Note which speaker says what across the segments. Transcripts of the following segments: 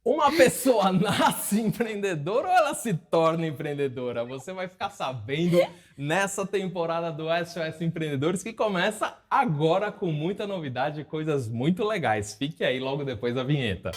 Speaker 1: Uma pessoa nasce empreendedora ou ela se torna empreendedora? Você vai ficar sabendo nessa temporada do SOS Empreendedores, que começa agora com muita novidade e coisas muito legais. Fique aí logo depois da vinheta.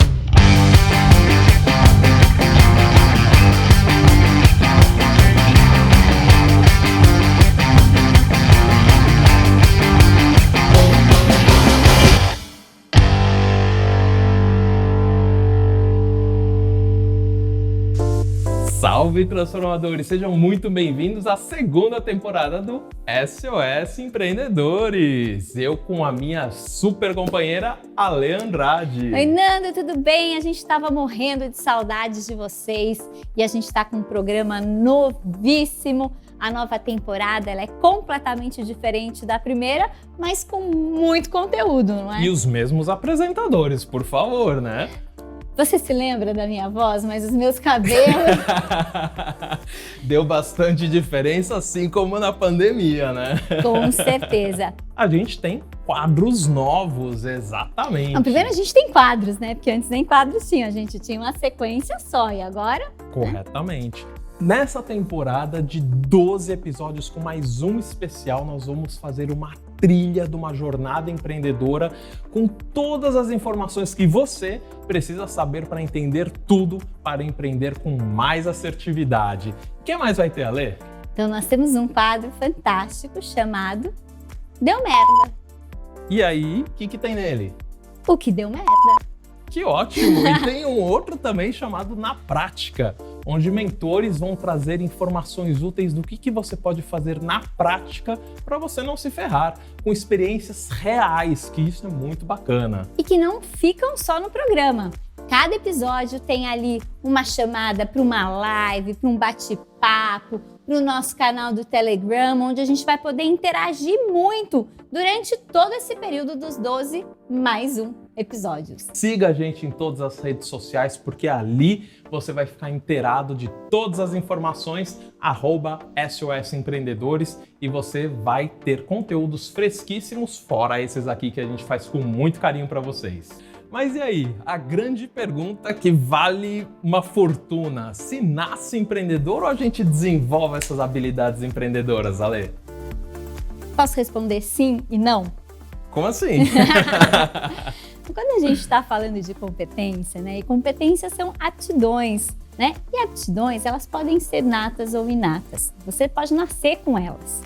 Speaker 1: Salve, transformadores! Sejam muito bem-vindos à segunda temporada do SOS Empreendedores. Eu com a minha super companheira, Ale Andrade.
Speaker 2: Oi, Nando, tudo bem? A gente estava morrendo de saudades de vocês e a gente está com um programa novíssimo. A nova temporada ela é completamente diferente da primeira, mas com muito conteúdo, não é?
Speaker 1: E os mesmos apresentadores, por favor, né?
Speaker 2: Você se lembra da minha voz, mas os meus cabelos...
Speaker 1: Deu bastante diferença, assim como na pandemia, né?
Speaker 2: Com certeza.
Speaker 1: A gente tem quadros novos, exatamente.
Speaker 2: Não, primeiro a gente tem quadros, né? Porque antes nem quadros tinha, a gente tinha uma sequência só e agora...
Speaker 1: Corretamente. Nessa temporada de 12 episódios com mais um especial, nós vamos fazer uma trilha de uma jornada empreendedora com todas as informações que você precisa saber para entender tudo para empreender com mais assertividade. O que mais vai ter, Ale?
Speaker 2: Então nós temos um quadro fantástico chamado Deu Merda.
Speaker 1: E aí, o que tem nele?
Speaker 2: O que deu merda?
Speaker 1: Que ótimo! E tem um outro também chamado Na Prática, onde mentores vão trazer informações úteis do que você pode fazer na prática para você não se ferrar, com experiências reais, que isso é muito bacana.
Speaker 2: E que não ficam só no programa. Cada episódio tem ali uma chamada para uma live, para um bate-papo, para o nosso canal do Telegram, onde a gente vai poder interagir muito durante todo esse período dos 12 mais um episódios.
Speaker 1: Siga a gente em todas as redes sociais, porque ali você vai ficar inteirado de todas as informações, @SOS Empreendedores, e você vai ter conteúdos fresquíssimos, fora esses aqui que a gente faz com muito carinho para vocês. Mas e aí, a grande pergunta que vale uma fortuna, se nasce empreendedor ou a gente desenvolve essas habilidades empreendedoras, Ale?
Speaker 2: Posso responder sim e não?
Speaker 1: Como assim?
Speaker 2: Quando a gente está falando de competência, né? E competências são aptidões, né? E aptidões, elas podem ser natas ou inatas. Você pode nascer com elas.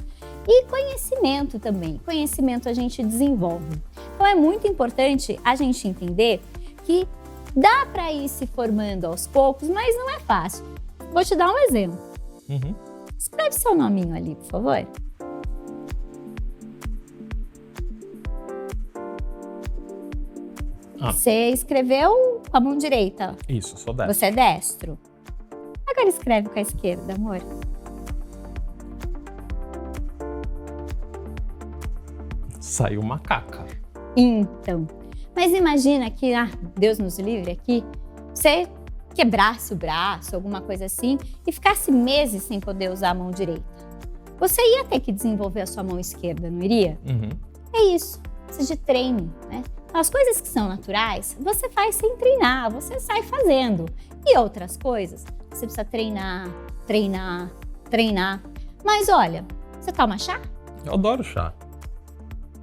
Speaker 2: E conhecimento também. Conhecimento a gente desenvolve. Então é muito importante a gente entender que dá para ir se formando aos poucos, mas não é fácil. Vou te dar um exemplo. Escreve seu nominho ali, por favor. Você escreveu com a mão direita.
Speaker 1: Isso, sou destro.
Speaker 2: Você é destro. Agora escreve com a esquerda, amor.
Speaker 1: Saiu macaca.
Speaker 2: Então, mas imagina que, Deus nos livre aqui, você quebrasse o braço, alguma coisa assim, e ficasse meses sem poder usar a mão direita. Você ia ter que desenvolver a sua mão esquerda, não iria? É isso, precisa de treino, né? As coisas que são naturais, você faz sem treinar, você sai fazendo. E outras coisas, você precisa treinar, treinar, treinar. Mas olha, você toma chá?
Speaker 1: Eu adoro chá.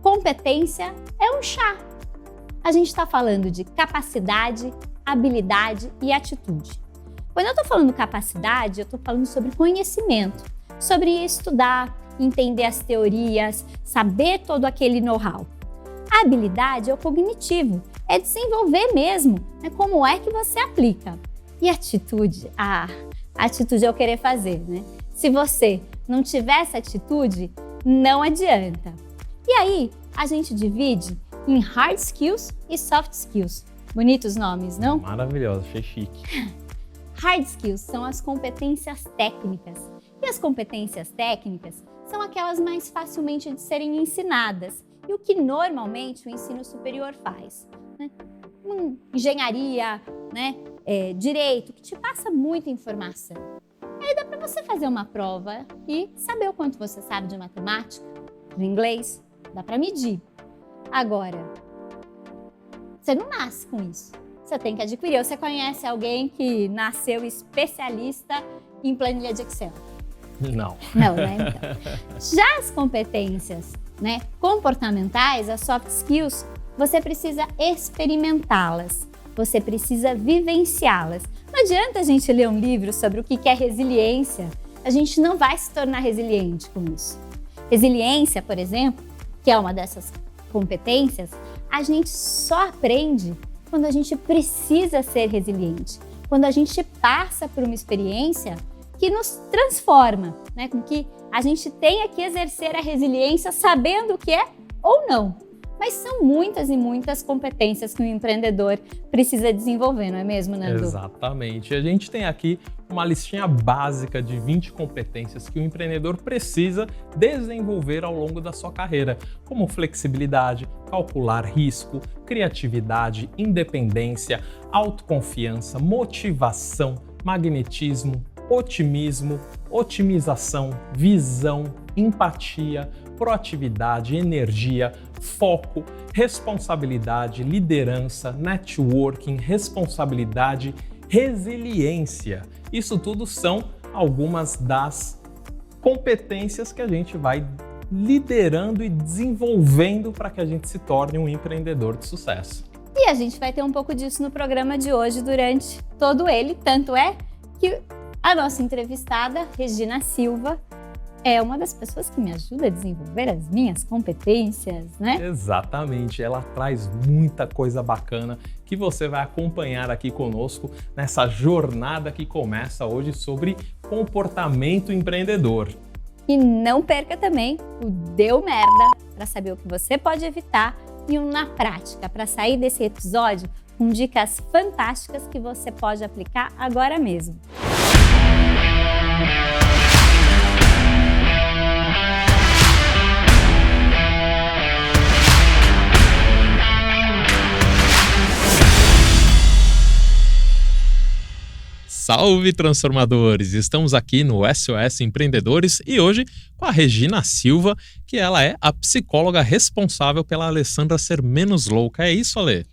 Speaker 2: Competência é um chá. A gente está falando de capacidade, habilidade e atitude. Quando eu estou falando capacidade, eu estou falando sobre conhecimento, sobre estudar, entender as teorias, saber todo aquele know-how. A habilidade é o cognitivo, é desenvolver mesmo, né? Como é que você aplica. E atitude? A atitude é o querer fazer, né? Se você não tiver essa atitude, não adianta. E aí, a gente divide em hard skills e soft skills. Bonitos nomes, não?
Speaker 1: Maravilhoso, achei chique.
Speaker 2: Hard skills são as competências técnicas. E as competências técnicas são aquelas mais facilmente de serem ensinadas. E o que normalmente o ensino superior faz, né? Engenharia, né? Direito, que te passa muita informação. Aí dá para você fazer uma prova e saber o quanto você sabe de matemática, de inglês, dá para medir. Agora, você não nasce com isso. você tem que adquirir. Ou você conhece alguém que nasceu especialista em planilha de Excel?
Speaker 1: Não.
Speaker 2: Não, né? Então. Já as competências, né, comportamentais, as soft skills, você precisa experimentá-las, você precisa vivenciá-las. Não adianta a gente ler um livro sobre o que é resiliência, a gente não vai se tornar resiliente com isso. Resiliência, por exemplo, que é uma dessas competências, a gente só aprende quando a gente precisa ser resiliente, quando a gente passa por uma experiência que nos transforma, né? Com que a gente tenha que exercer a resiliência sabendo o que é ou não. Mas são muitas e muitas competências que o empreendedor precisa desenvolver, não é mesmo, Nando?
Speaker 1: Exatamente. A gente tem aqui uma listinha básica de 20 competências que o empreendedor precisa desenvolver ao longo da sua carreira, como flexibilidade, calcular risco, criatividade, independência, autoconfiança, motivação, magnetismo, otimismo, otimização, visão, empatia, proatividade, energia, foco, responsabilidade, liderança, networking, responsabilidade, resiliência. Isso tudo são algumas das competências que a gente vai liderando e desenvolvendo para que a gente se torne um empreendedor de sucesso.
Speaker 2: E a gente vai ter um pouco disso no programa de hoje durante todo ele, tanto é que a nossa entrevistada, Regina Silva, é uma das pessoas que me ajuda a desenvolver as minhas competências, né?
Speaker 1: Exatamente, ela traz muita coisa bacana que você vai acompanhar aqui conosco nessa jornada que começa hoje sobre comportamento empreendedor.
Speaker 2: E não perca também o Deu Merda, para saber o que você pode evitar, e um Na Prática, para sair desse episódio com dicas fantásticas que você pode aplicar agora mesmo.
Speaker 1: Salve, transformadores! Estamos aqui no SOS Empreendedores e hoje com a Regina Silva, que ela é a psicóloga responsável pela Alessandra ser menos louca. É isso, Alê?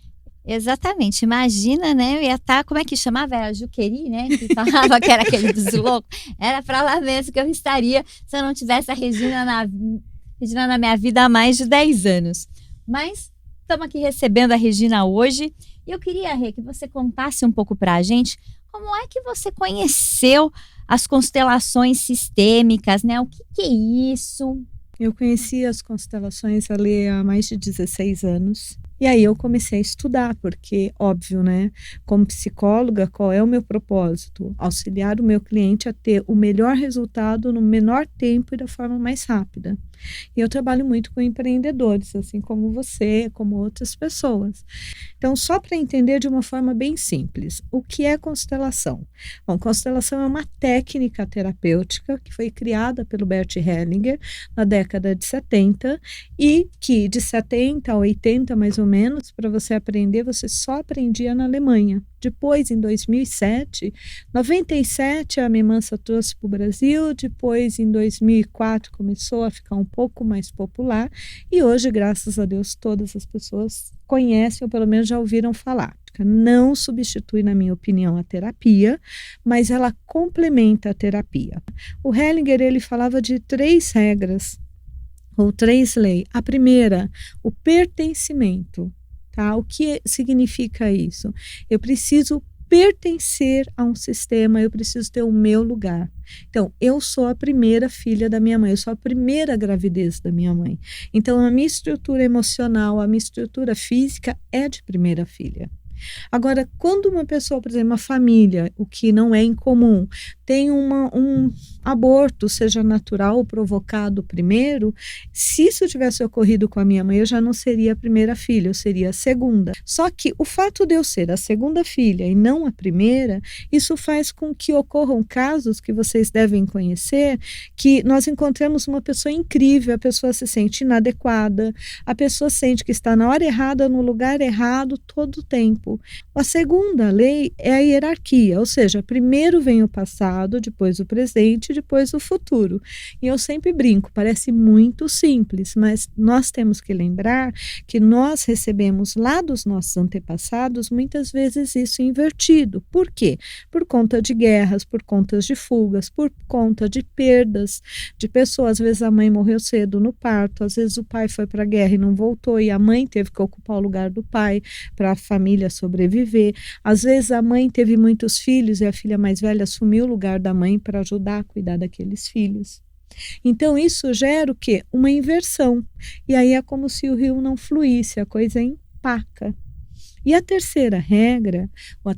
Speaker 3: Exatamente. Imagina, né? Eu ia estar, como é que chamava? Era Juqueri, né? Que falava que era aquele dos loucos. Era para lá mesmo que eu estaria se eu não tivesse a Regina na minha vida há mais de 10 anos. Mas estamos aqui recebendo a Regina hoje e eu queria, Rê, que você contasse um pouco para a gente como é que você conheceu as constelações sistêmicas, né? O que é isso?
Speaker 4: Eu conheci as constelações ali há mais de 16 anos. E aí eu comecei a estudar, porque, óbvio, né? Como psicóloga, qual é o meu propósito? Auxiliar o meu cliente a ter o melhor resultado no menor tempo e da forma mais rápida. E eu trabalho muito com empreendedores, assim como você, como outras pessoas. Então, só para entender de uma forma bem simples, o que é constelação? Bom, constelação é uma técnica terapêutica que foi criada pelo Bert Hellinger na década de 70 e que de 70 a 80, mais ou menos, para você aprender, você só aprendia na Alemanha. Depois, em 2007, 97, a Memansa trouxe para o Brasil. Depois, em 2004, começou a ficar um pouco mais popular. E hoje, graças a Deus, todas as pessoas conhecem ou pelo menos já ouviram falar. Não substitui, na minha opinião, a terapia, mas ela complementa a terapia. O Hellinger, ele falava de 3 regras, ou 3 leis. A primeira, o pertencimento. Tá? O que significa isso? Eu preciso pertencer a um sistema, eu preciso ter o meu lugar. Então, eu sou a primeira filha da minha mãe, eu sou a primeira gravidez da minha mãe. Então, a minha estrutura emocional, a minha estrutura física é de primeira filha. Agora, quando uma pessoa, por exemplo, uma família, o que não é incomum, tem um aborto, seja natural ou provocado primeiro, se isso tivesse ocorrido com a minha mãe, eu já não seria a primeira filha, eu seria a segunda. Só que o fato de eu ser a segunda filha e não a primeira, isso faz com que ocorram casos que vocês devem conhecer, que nós encontramos uma pessoa incrível, a pessoa se sente inadequada, a pessoa sente que está na hora errada, no lugar errado, todo o tempo. tempo. A segunda lei é a hierarquia, ou seja, primeiro vem o passado, depois o presente, depois o futuro. E eu sempre brinco, parece muito simples, mas nós temos que lembrar que nós recebemos lá dos nossos antepassados muitas vezes isso invertido. Por quê? Por conta de guerras, por conta de fugas, por conta de perdas de pessoas. Às vezes a mãe morreu cedo no parto, às vezes o pai foi para a guerra e não voltou e a mãe teve que ocupar o lugar do pai para a família sobreviver. Às vezes a mãe teve muitos filhos e a filha mais velha assumiu o lugar da mãe para ajudar a cuidar daqueles filhos. Então isso gera o quê? Uma inversão. E aí é como se o rio não fluísse, a coisa empaca. E a terceira regra, ou a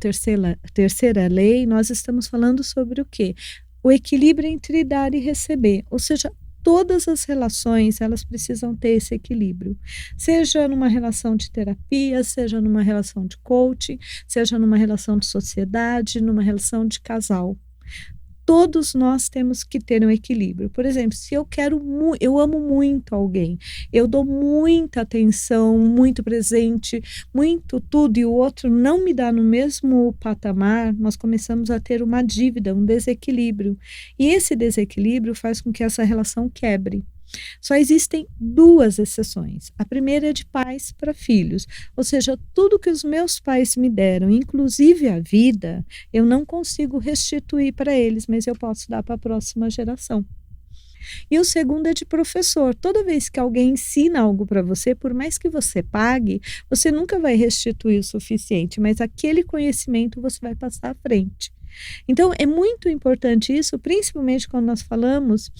Speaker 4: terceira lei, nós estamos falando sobre o quê? O equilíbrio entre dar e receber, ou seja, todas as relações, elas precisam ter esse equilíbrio, seja numa relação de terapia, seja numa relação de coaching, seja numa relação de sociedade, numa relação de casal. Todos nós temos que ter um equilíbrio. Por exemplo, se eu amo muito alguém, eu dou muita atenção, muito presente, muito tudo, e o outro não me dá no mesmo patamar, nós começamos a ter uma dívida, um desequilíbrio. E esse desequilíbrio faz com que essa relação quebre. Só existem duas exceções. A primeira é de pais para filhos, ou seja, tudo que os meus pais me deram, inclusive a vida, eu não consigo restituir para eles, mas eu posso dar para a próxima geração. E o segundo é de professor. Toda vez que alguém ensina algo para você, por mais que você pague, você nunca vai restituir o suficiente, mas aquele conhecimento você vai passar à frente. Então, é muito importante isso, principalmente quando nós falamos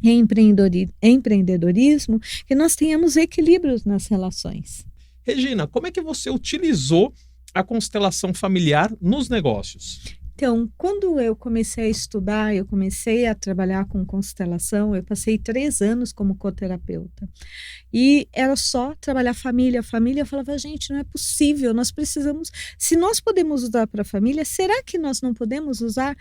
Speaker 4: em empreendedorismo, que nós tenhamos equilíbrios nas relações.
Speaker 1: Regina, como é que você utilizou a constelação familiar nos negócios?
Speaker 4: Então, quando eu comecei a estudar, eu comecei a trabalhar com constelação, eu passei 3 anos como coterapeuta. E era só trabalhar família. A família falava, gente, não é possível, nós precisamos... Se nós podemos usar para a família, será que nós não podemos usar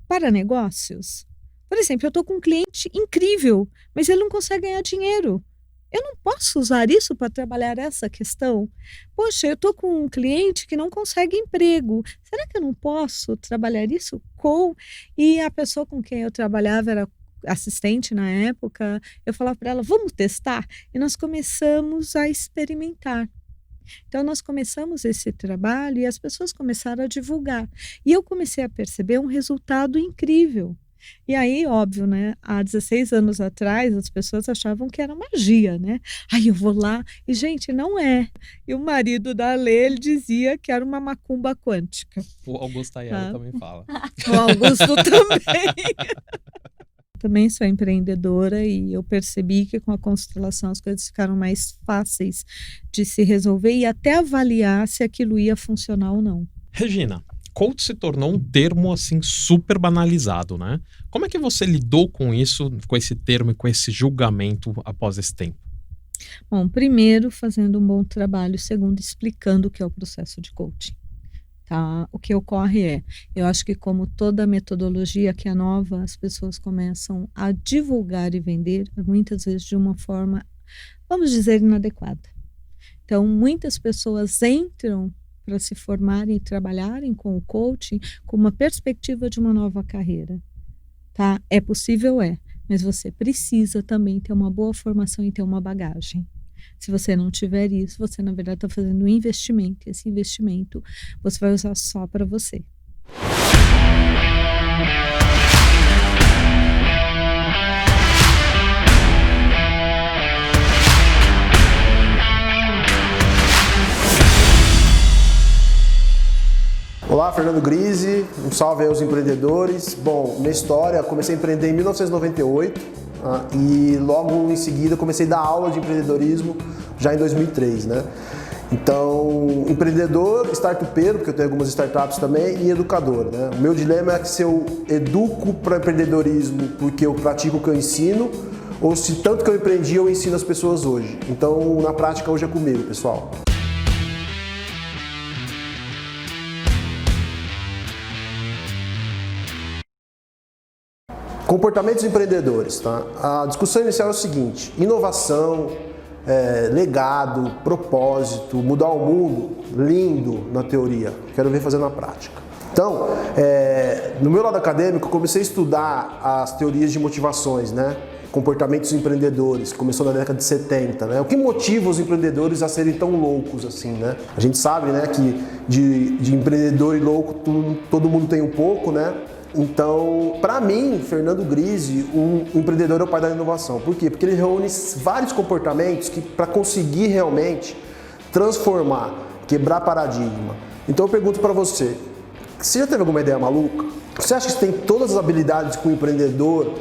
Speaker 4: para negócios? Por exemplo, eu estou com um cliente incrível, mas ele não consegue ganhar dinheiro. Eu não posso usar isso para trabalhar essa questão? Poxa, eu estou com um cliente que não consegue emprego. Será que eu não posso trabalhar isso com... E a pessoa com quem eu trabalhava era assistente na época. Eu falava para ela, vamos testar? E nós começamos a experimentar. Então, nós começamos esse trabalho e as pessoas começaram a divulgar. E eu comecei a perceber um resultado incrível. E aí, óbvio, né? Há 16 anos atrás, as pessoas achavam que era magia, né? Aí eu vou lá e, gente, não é. E o marido da Lê, ele dizia que era uma macumba quântica.
Speaker 1: O Augusto Aiello também fala.
Speaker 4: O Augusto também. Também sou empreendedora e eu percebi que com a constelação as coisas ficaram mais fáceis de se resolver e até avaliar se aquilo ia funcionar ou não.
Speaker 1: Regina, coach se tornou um termo assim super banalizado, né? Como é que você lidou com isso, com esse termo e com esse julgamento após esse tempo?
Speaker 4: Bom, primeiro fazendo um bom trabalho, segundo explicando o que é o processo de coaching. Tá? O que ocorre é, eu acho que como toda metodologia que é nova, as pessoas começam a divulgar e vender, muitas vezes de uma forma, vamos dizer, inadequada. Então, muitas pessoas entram para se formarem e trabalharem com o coaching com uma perspectiva de uma nova carreira. Tá? É possível, mas você precisa também ter uma boa formação e ter uma bagagem. Se você não tiver isso, você na verdade está fazendo um investimento, e esse investimento você vai usar só para você.
Speaker 5: Olá, Fernando Grise, um salve aí aos empreendedores. Bom, minha história, comecei a empreender em 1998 e logo em seguida comecei a dar aula de empreendedorismo já em 2003, né? Então, empreendedor, startupeiro, porque eu tenho algumas startups também, e educador, né? O meu dilema é se eu educo para empreendedorismo porque eu pratico o que eu ensino ou se tanto que eu empreendi eu ensino as pessoas hoje. Então, na prática, hoje é comigo, pessoal. Comportamentos empreendedores, tá? A discussão inicial é o seguinte: inovação, legado, propósito, mudar o mundo, lindo na teoria, quero ver fazer na prática. Então, no meu lado acadêmico, eu comecei a estudar as teorias de motivações, né? Comportamentos empreendedores, começou na década de 70, né? O que motiva os empreendedores a serem tão loucos assim, né? A gente sabe, né, que de empreendedor e louco todo mundo tem um pouco, né? Então, para mim, Fernando Grise, o empreendedor é o pai da inovação. Por quê? Porque ele reúne vários comportamentos que para conseguir realmente transformar, quebrar paradigma. Então eu pergunto para você já teve alguma ideia maluca? Você acha que você tem todas as habilidades que o empreendedor,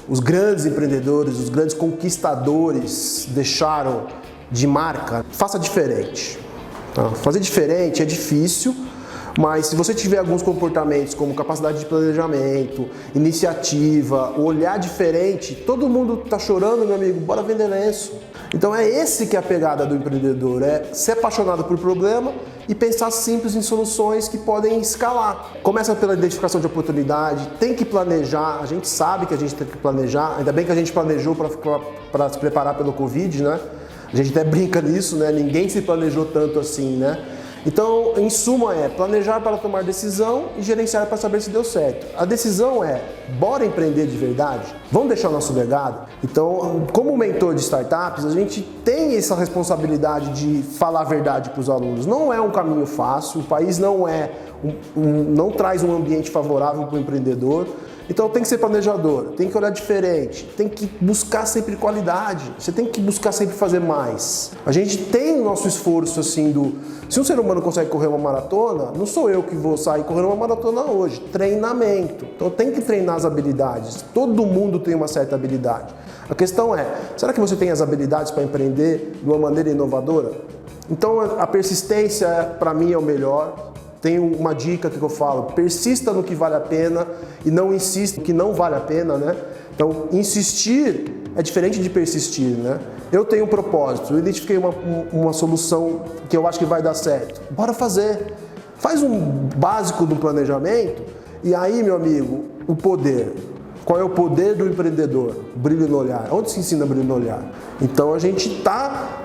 Speaker 5: os grandes empreendedores, os grandes conquistadores deixaram de marca? Faça diferente. Tá? Fazer diferente é difícil, mas se você tiver alguns comportamentos como capacidade de planejamento, iniciativa, olhar diferente, todo mundo está chorando, meu amigo, bora vender lenço. Então é esse que é a pegada do empreendedor, é ser apaixonado por problema e pensar simples em soluções que podem escalar. Começa pela identificação de oportunidade, tem que planejar, a gente sabe que a gente tem que planejar, ainda bem que a gente planejou para se preparar pelo Covid, né? A gente até brinca nisso, né? Ninguém se planejou tanto assim, né? Então, em suma, é planejar para tomar decisão e gerenciar para saber se deu certo. A decisão é, bora empreender de verdade? Vamos deixar o nosso legado? Então, como mentor de startups, a gente tem essa responsabilidade de falar a verdade para os alunos. Não é um caminho fácil, o país não traz um ambiente favorável para o empreendedor. Então tem que ser planejador, tem que olhar diferente, tem que buscar sempre qualidade, você tem que buscar sempre fazer mais. A gente tem o nosso esforço assim se um ser humano consegue correr uma maratona, não sou eu que vou sair correndo uma maratona hoje, treinamento. Então tem que treinar as habilidades, todo mundo tem uma certa habilidade. A questão é, será que você tem as habilidades para empreender de uma maneira inovadora? Então a persistência para mim é o melhor. Tem uma dica que eu falo, persista no que vale a pena e não insista no que não vale a pena, né? Então, insistir é diferente de persistir, né? Eu tenho um propósito, eu identifiquei uma solução que eu acho que vai dar certo. Bora fazer. Faz um básico do planejamento e aí, meu amigo, o poder. Qual é o poder do empreendedor? Brilho no olhar. Onde se ensina brilho no olhar? Então, a gente está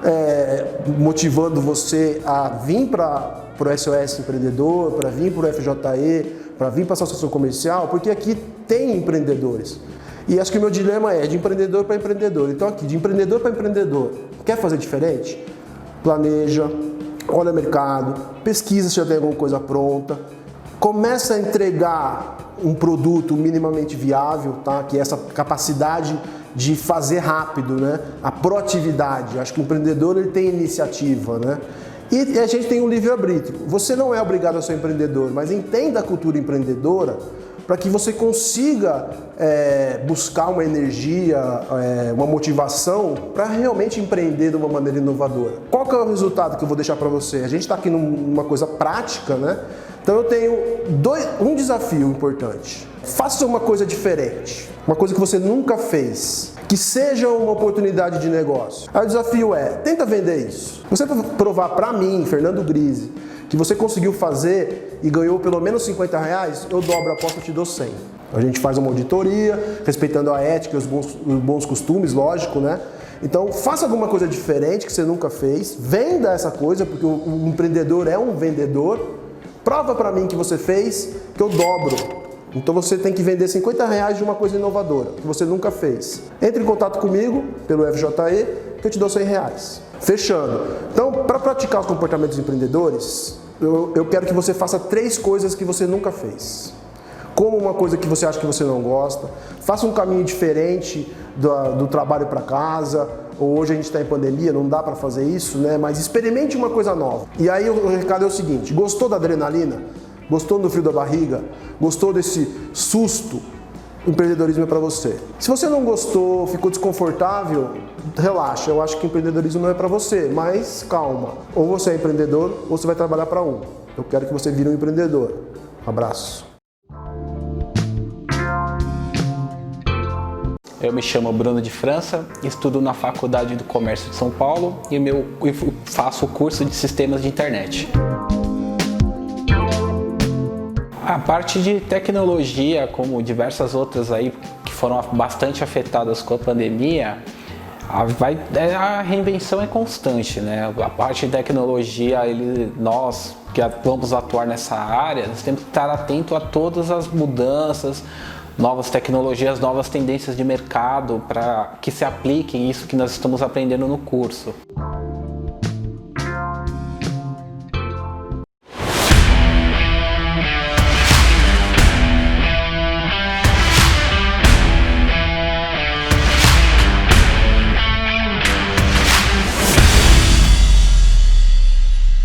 Speaker 5: motivando você a vir para o SOS Empreendedor, para vir para o FJE, para vir para a Associação Comercial, porque aqui tem empreendedores. E acho que o meu dilema é de empreendedor para empreendedor. Então aqui, de empreendedor para empreendedor, quer fazer diferente? Planeja, olha o mercado, pesquisa se já tem alguma coisa pronta, começa a entregar um produto minimamente viável, tá? Que é essa capacidade de fazer rápido, né? A proatividade. Acho que o empreendedor ele tem iniciativa, né? E a gente tem um livre-arbítrio. Você não é obrigado a ser empreendedor, mas entenda a cultura empreendedora para que você consiga buscar uma energia, uma motivação para realmente empreender de uma maneira inovadora. Qual que é o resultado que eu vou deixar para você? A gente está aqui numa coisa prática, né? Então eu tenho um desafio importante. Faça uma coisa diferente, uma coisa que você nunca fez. Que seja uma oportunidade de negócio. Aí o desafio tenta vender isso. Você provar para mim, Fernando Grise, que você conseguiu fazer e ganhou pelo menos R$50, eu dobro a aposta e te dou 100. A gente faz uma auditoria, respeitando a ética e os bons costumes, lógico, né? Então, faça alguma coisa diferente que você nunca fez, venda essa coisa, porque o empreendedor é um vendedor, prova para mim que você fez, que eu dobro. Então você tem que vender R$50 de uma coisa inovadora, que você nunca fez. Entre em contato comigo, pelo FJE, que eu te dou R$100. Fechando. Então, para praticar os comportamentos empreendedores, eu quero que você faça 3 coisas que você nunca fez. Como uma coisa que você acha que você não gosta, faça um caminho diferente do trabalho para casa, ou hoje a gente está em pandemia, não dá para fazer isso, né? Mas experimente uma coisa nova. E aí o recado é o seguinte, gostou da adrenalina? Gostou do frio da barriga? Gostou desse susto? O empreendedorismo é para você. Se você não gostou, ficou desconfortável, relaxa. Eu acho que empreendedorismo não é para você, mas calma. Ou você é empreendedor ou você vai trabalhar para um. Eu quero que você vire um empreendedor. Um abraço.
Speaker 6: Eu me chamo Bruno de França, estudo na Faculdade do Comércio de São Paulo e faço o curso de Sistemas de Internet. A parte de tecnologia, como diversas outras aí que foram bastante afetadas com a pandemia, A reinvenção é constante, né? A parte de tecnologia, nós que vamos atuar nessa área, nós temos que estar atento a todas as mudanças, novas tecnologias, novas tendências de mercado para que se apliquem isso que nós estamos aprendendo no curso.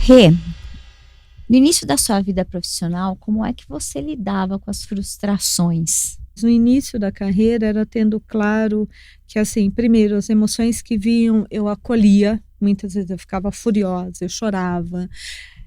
Speaker 3: Rê, no início da sua vida profissional, como é que você lidava com as frustrações?
Speaker 4: No início da carreira era tendo claro que, assim, primeiro, as emoções que vinham eu acolhia, muitas vezes eu ficava furiosa, eu chorava,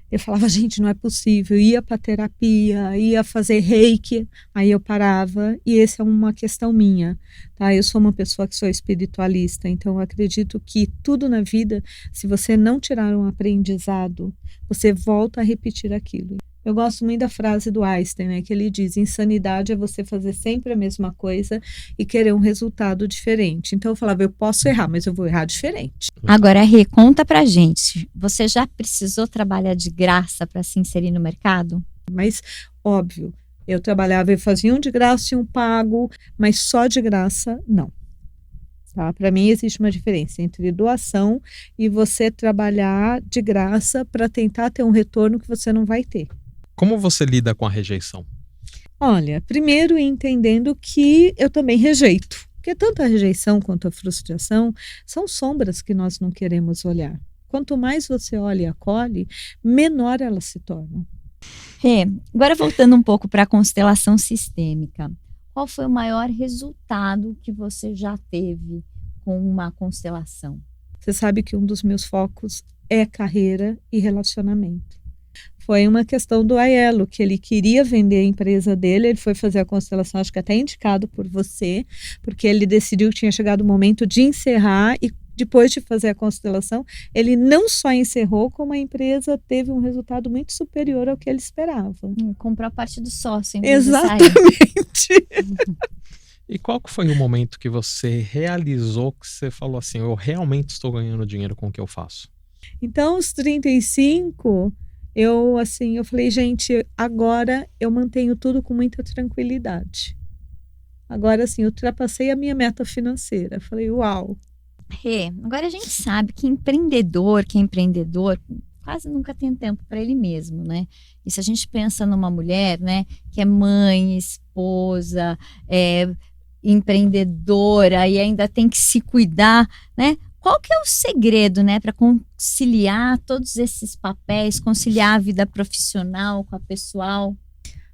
Speaker 4: eu falava, gente, não é possível, eu ia para terapia, ia fazer reiki, aí eu parava, e essa é uma questão minha, tá? Eu sou uma pessoa que sou espiritualista, então eu acredito que tudo na vida, se você não tirar um aprendizado, você volta a repetir aquilo. Eu gosto muito da frase do Einstein, né, que ele diz, insanidade é você fazer sempre a mesma coisa e querer um resultado diferente. Então eu falava, eu posso errar, mas eu vou errar diferente.
Speaker 3: Agora, Rê, conta pra gente, você já precisou trabalhar de graça para se inserir no mercado?
Speaker 4: Mas, óbvio, eu trabalhava e fazia um de graça e um pago, mas só de graça, não. Tá? Para mim existe uma diferença entre doação e você trabalhar de graça para tentar ter um retorno que você não vai ter.
Speaker 1: Como você lida com a rejeição?
Speaker 4: Olha, primeiro entendendo que eu também rejeito. Porque tanto a rejeição quanto a frustração são sombras que nós não queremos olhar. Quanto mais você olha e acolhe, menor elas se tornam.
Speaker 3: Rê, agora voltando um pouco para a constelação sistêmica, qual foi o maior resultado que você já teve com uma constelação?
Speaker 4: Você sabe que um dos meus focos é carreira e relacionamento. Foi uma questão do Aiello, que ele queria vender a empresa dele, ele foi fazer a constelação, acho que até indicado por você, porque ele decidiu que tinha chegado o momento de encerrar e depois de fazer a constelação, ele não só encerrou, como a empresa teve um resultado muito superior ao que ele esperava.
Speaker 3: Comprou a parte do sócio.
Speaker 4: Exatamente.
Speaker 1: E qual que foi o momento que você realizou, que você falou assim, eu realmente estou ganhando dinheiro com o que eu faço?
Speaker 4: Então, aos 35... Eu falei, gente, agora eu mantenho tudo com muita tranquilidade. Agora, assim, eu ultrapassei a minha meta financeira. Falei, uau.
Speaker 3: Rê, agora a gente sabe que empreendedor, quase nunca tem tempo para ele mesmo, né? E se a gente pensa numa mulher, né, que é mãe, esposa, empreendedora e ainda tem que se cuidar, né? Qual que é o segredo, né, para conciliar todos esses papéis, conciliar a vida profissional com a pessoal?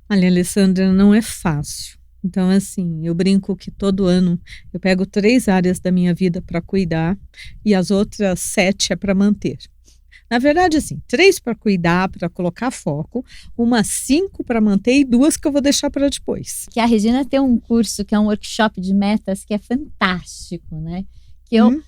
Speaker 4: Olha, Alessandra, não é fácil. Então, assim, eu brinco que todo ano eu pego 3 áreas da minha vida para cuidar e as outras 7 é para manter. Na verdade, assim, 3 para cuidar, para colocar foco, 5 para manter e 2 que eu vou deixar para depois.
Speaker 3: Que a Regina tem um curso que é um workshop de metas que é fantástico, né? Que eu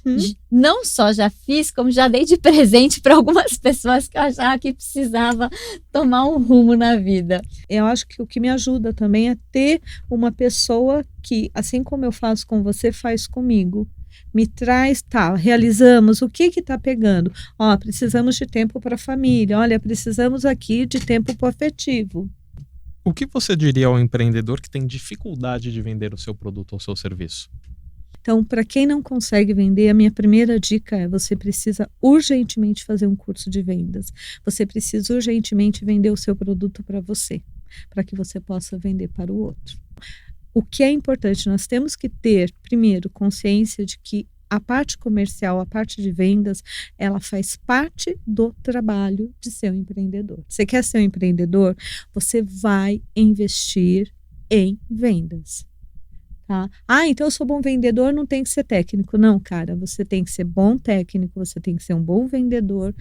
Speaker 3: não só já fiz, como já dei de presente para algumas pessoas que eu achava que precisava tomar um rumo na vida.
Speaker 4: Eu acho que o que me ajuda também é ter uma pessoa que, assim como eu faço com você, faz comigo. Me traz, realizamos, o que está pegando? Precisamos de tempo para a família, olha, precisamos aqui de tempo para o afetivo.
Speaker 1: O que você diria ao empreendedor que tem dificuldade de vender o seu produto ou seu serviço?
Speaker 4: Então, para quem não consegue vender, a minha primeira dica é: você precisa urgentemente fazer um curso de vendas. Você precisa urgentemente vender o seu produto para você, para que você possa vender para o outro. O que é importante, nós temos que ter, primeiro, consciência de que a parte comercial, a parte de vendas, ela faz parte do trabalho de ser um empreendedor. Você quer ser um empreendedor? Você vai investir em vendas. Tá? Então eu sou bom vendedor, não tem que ser técnico. Não, cara, você tem que ser bom técnico, você tem que ser um bom vendedor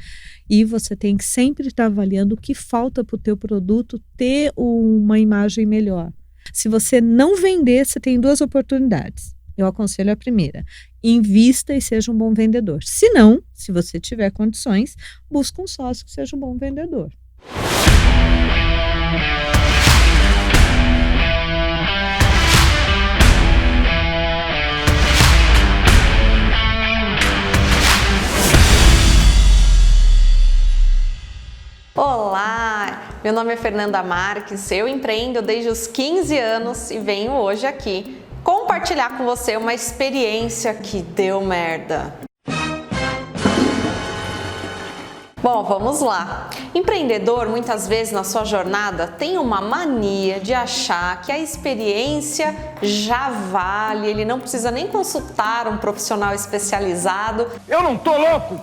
Speaker 4: e você tem que sempre estar avaliando o que falta para o teu produto ter uma imagem melhor. Se você não vender, você tem 2 oportunidades. Eu aconselho a primeira: invista e seja um bom vendedor. Se não, se você tiver condições, busque um sócio que seja um bom vendedor.
Speaker 7: meu nome é Fernanda Marques, eu empreendo desde os 15 anos e venho hoje aqui compartilhar com você uma experiência que deu merda. Bom, vamos lá. Empreendedor, muitas vezes na sua jornada, tem uma mania de achar que a experiência já vale, ele não precisa nem consultar um profissional especializado.
Speaker 8: Eu não tô louco!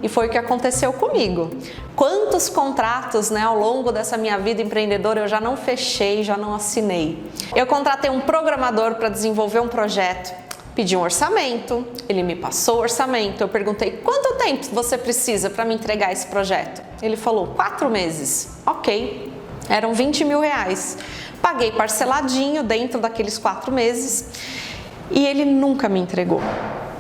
Speaker 7: E foi o que aconteceu comigo. Quantos contratos, ao longo dessa minha vida empreendedora eu já não fechei, já não assinei. Eu contratei um programador para desenvolver um projeto, pedi um orçamento, ele me passou o orçamento, eu perguntei quanto tempo você precisa para me entregar esse projeto? Ele falou 4 meses. Ok, eram 20 mil reais. Paguei parceladinho dentro daqueles 4 meses e ele nunca me entregou.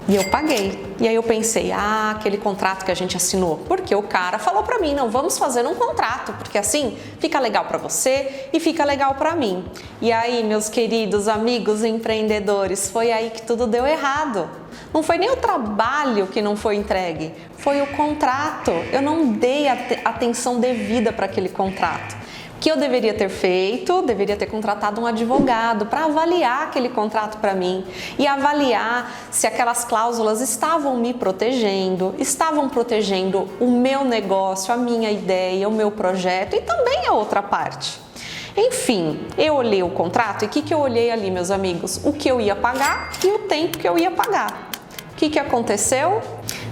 Speaker 7: E eu paguei. E aí eu pensei, aquele contrato que a gente assinou. Porque o cara falou pra mim, não, vamos fazer um contrato, porque assim fica legal pra você e fica legal pra mim. E aí, meus queridos amigos empreendedores, foi aí que tudo deu errado. Não foi nem o trabalho que não foi entregue, foi o contrato. Eu não dei atenção devida para aquele contrato. O que eu deveria ter feito? Deveria ter contratado um advogado para avaliar aquele contrato para mim e avaliar se aquelas cláusulas estavam me protegendo, estavam protegendo o meu negócio, a minha ideia, o meu projeto e também a outra parte. Enfim, eu olhei o contrato e o que eu olhei ali, meus amigos? O que eu ia pagar e o tempo que eu ia pagar. O que aconteceu?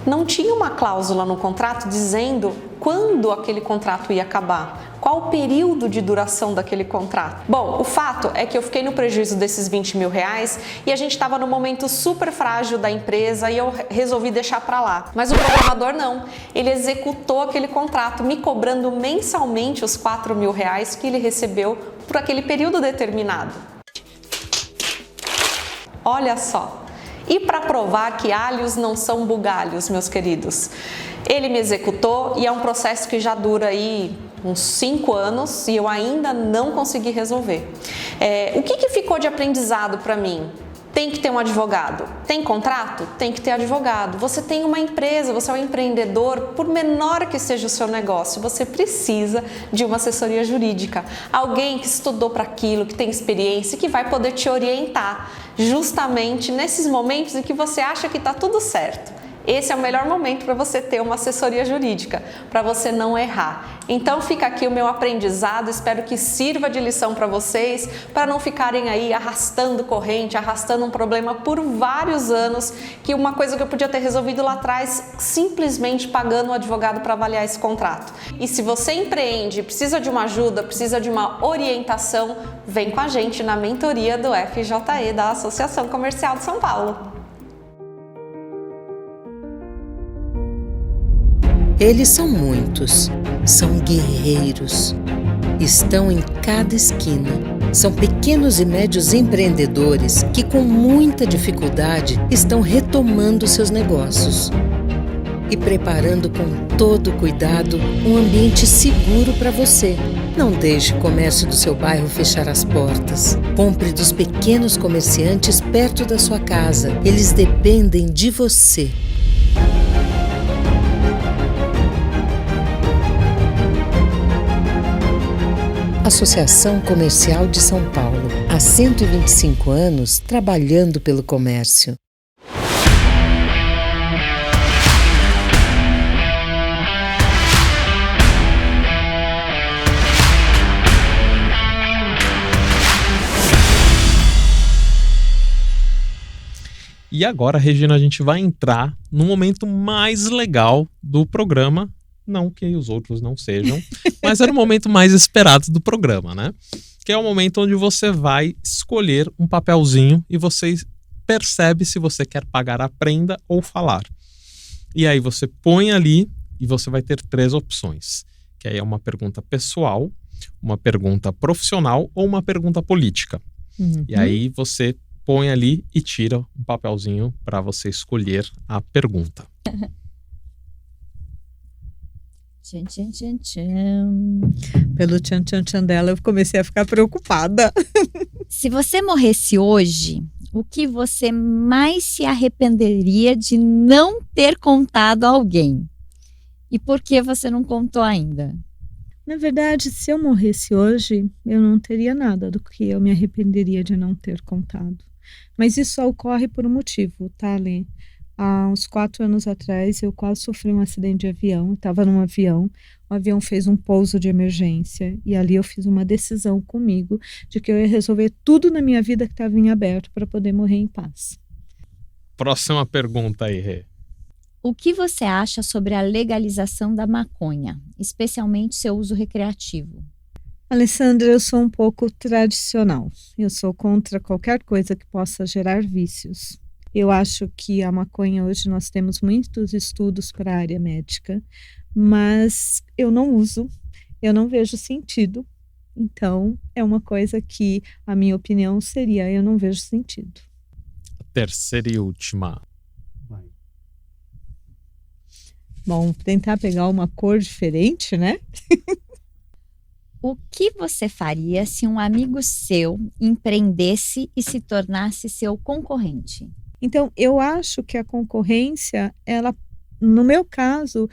Speaker 7: Não tinha uma cláusula no contrato dizendo quando aquele contrato ia acabar. Qual o período de duração daquele contrato? Bom, o fato é que eu fiquei no prejuízo desses 20 mil reais e a gente estava num momento super frágil da empresa e eu resolvi deixar para lá. Mas o programador não. Ele executou aquele contrato, me cobrando mensalmente os 4 mil reais que ele recebeu por aquele período determinado. Olha só. E para provar que alhos não são bugalhos, meus queridos, ele me executou e é um processo que já dura aí uns 5 anos e eu ainda não consegui resolver. O que ficou de aprendizado para mim? Tem que ter um advogado. Tem contrato? Tem que ter advogado. Você tem uma empresa, você é um empreendedor, por menor que seja o seu negócio, você precisa de uma assessoria jurídica. Alguém que estudou para aquilo, que tem experiência, que vai poder te orientar justamente nesses momentos em que você acha que está tudo certo. Esse é o melhor momento para você ter uma assessoria jurídica, para você não errar. Então fica aqui o meu aprendizado, espero que sirva de lição para vocês, para não ficarem aí arrastando corrente, arrastando um problema por vários anos, que uma coisa que eu podia ter resolvido lá atrás, simplesmente pagando um advogado para avaliar esse contrato. E se você empreende, precisa de uma ajuda, precisa de uma orientação, vem com a gente na mentoria do FJE, da Associação Comercial de São Paulo.
Speaker 9: Eles são muitos, são guerreiros, estão em cada esquina. São pequenos e médios empreendedores que com muita dificuldade estão retomando seus negócios e preparando com todo cuidado um ambiente seguro para você. Não deixe o comércio do seu bairro fechar as portas. Compre dos pequenos comerciantes perto da sua casa. Eles dependem de você. Associação Comercial de São Paulo. Há 125 anos trabalhando pelo comércio.
Speaker 1: E agora, Regina, a gente vai entrar no momento mais legal do programa. Não que os outros não sejam, mas era o momento mais esperado do programa, né? Que é o momento onde você vai escolher um papelzinho e você percebe se você quer pagar a prenda ou falar. E aí você põe ali e você vai ter 3 opções. Que aí é uma pergunta pessoal, uma pergunta profissional ou uma pergunta política. E aí você põe ali e tira um papelzinho para você escolher a pergunta.
Speaker 3: Tchan, tchan, tchan, tchan.
Speaker 4: Pelo tchan, tchan, tchan dela, eu comecei a ficar preocupada.
Speaker 3: Se você morresse hoje, o que você mais se arrependeria de não ter contado a alguém? E por que você não contou ainda?
Speaker 4: Na verdade, se eu morresse hoje, eu não teria nada do que eu me arrependeria de não ter contado. Mas isso só ocorre por um motivo, tá, Lê? Há uns 4 anos atrás, eu quase sofri um acidente de avião. Estava num avião, o avião fez um pouso de emergência e ali eu fiz uma decisão comigo de que eu ia resolver tudo na minha vida que estava em aberto para poder morrer em paz.
Speaker 1: Próxima pergunta aí, Rê.
Speaker 3: O que você acha sobre a legalização da maconha, especialmente seu uso recreativo?
Speaker 4: Alessandra, eu sou um pouco tradicional. Eu sou contra qualquer coisa que possa gerar vícios. Eu acho que a maconha hoje nós temos muitos estudos para a área médica, mas eu não uso, eu não vejo sentido. Então, é uma coisa que a minha opinião seria, eu não vejo sentido.
Speaker 1: Terceira e última.
Speaker 4: Bom, tentar pegar uma cor diferente, né?
Speaker 3: O que você faria se um amigo seu empreendesse e se tornasse seu concorrente?
Speaker 4: Então, eu acho que a concorrência, ela, no meu caso,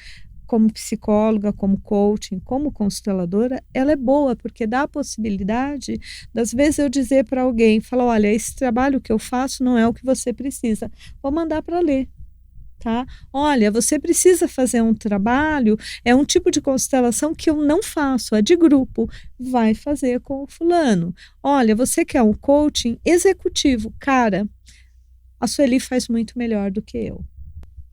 Speaker 4: como psicóloga, como coaching, como consteladora, ela é boa, porque dá a possibilidade, das vezes eu dizer para alguém, falar, olha, esse trabalho que eu faço não é o que você precisa, vou mandar para ler. Tá? Olha, você precisa fazer um trabalho, é um tipo de constelação que eu não faço, é de grupo, vai fazer com o fulano. Olha, você quer um coaching executivo, cara, a Sueli faz muito melhor do que eu.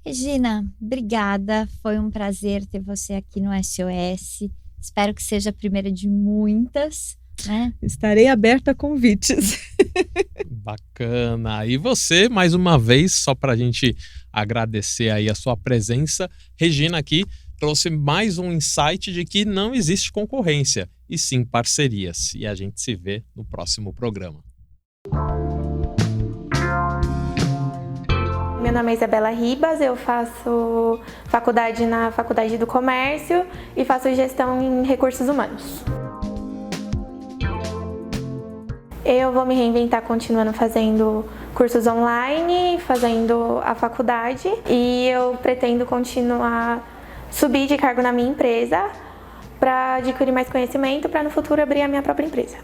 Speaker 3: Regina, obrigada, foi um prazer ter você aqui no SOS, espero que seja a primeira de muitas, né?
Speaker 4: Estarei aberta a convites.
Speaker 1: Bacana. E você, mais uma vez, só para a gente agradecer aí a sua presença, Regina aqui trouxe mais um insight de que não existe concorrência, e sim parcerias. E a gente se vê no próximo programa.
Speaker 8: Meu nome é Isabela Ribas, eu faço faculdade na Faculdade do Comércio e faço gestão em recursos humanos. Eu vou me reinventar continuando fazendo cursos online, fazendo a faculdade e eu pretendo continuar subir de cargo na minha empresa para adquirir mais conhecimento para no futuro abrir a minha própria empresa.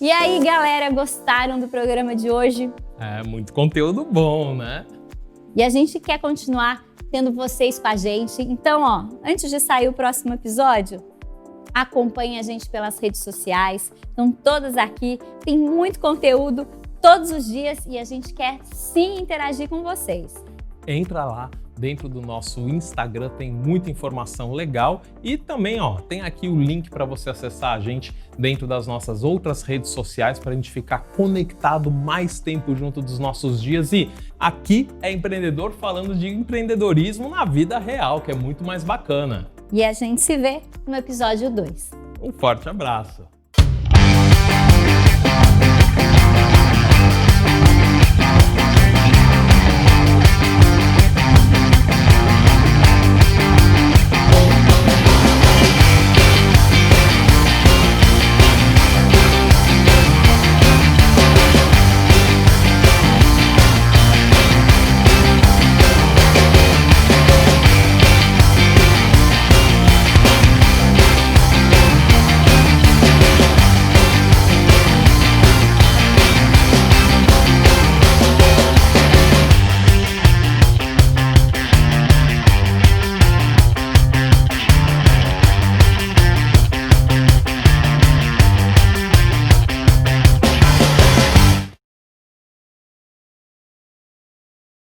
Speaker 2: E aí, galera, gostaram do programa de hoje?
Speaker 1: É muito conteúdo bom, né?
Speaker 2: E a gente quer continuar tendo vocês com a gente. Então, ó, antes de sair o próximo episódio, acompanhe a gente pelas redes sociais. Estão todas aqui, tem muito conteúdo todos os dias e a gente quer sim interagir com vocês.
Speaker 1: Entra lá, dentro do nosso Instagram tem muita informação legal e também, ó, tem aqui o link para você acessar a gente dentro das nossas outras redes sociais para a gente ficar conectado mais tempo junto dos nossos dias. E aqui é empreendedor falando de empreendedorismo na vida real, que é muito mais bacana.
Speaker 2: E a gente se vê no episódio 2.
Speaker 1: Um forte abraço!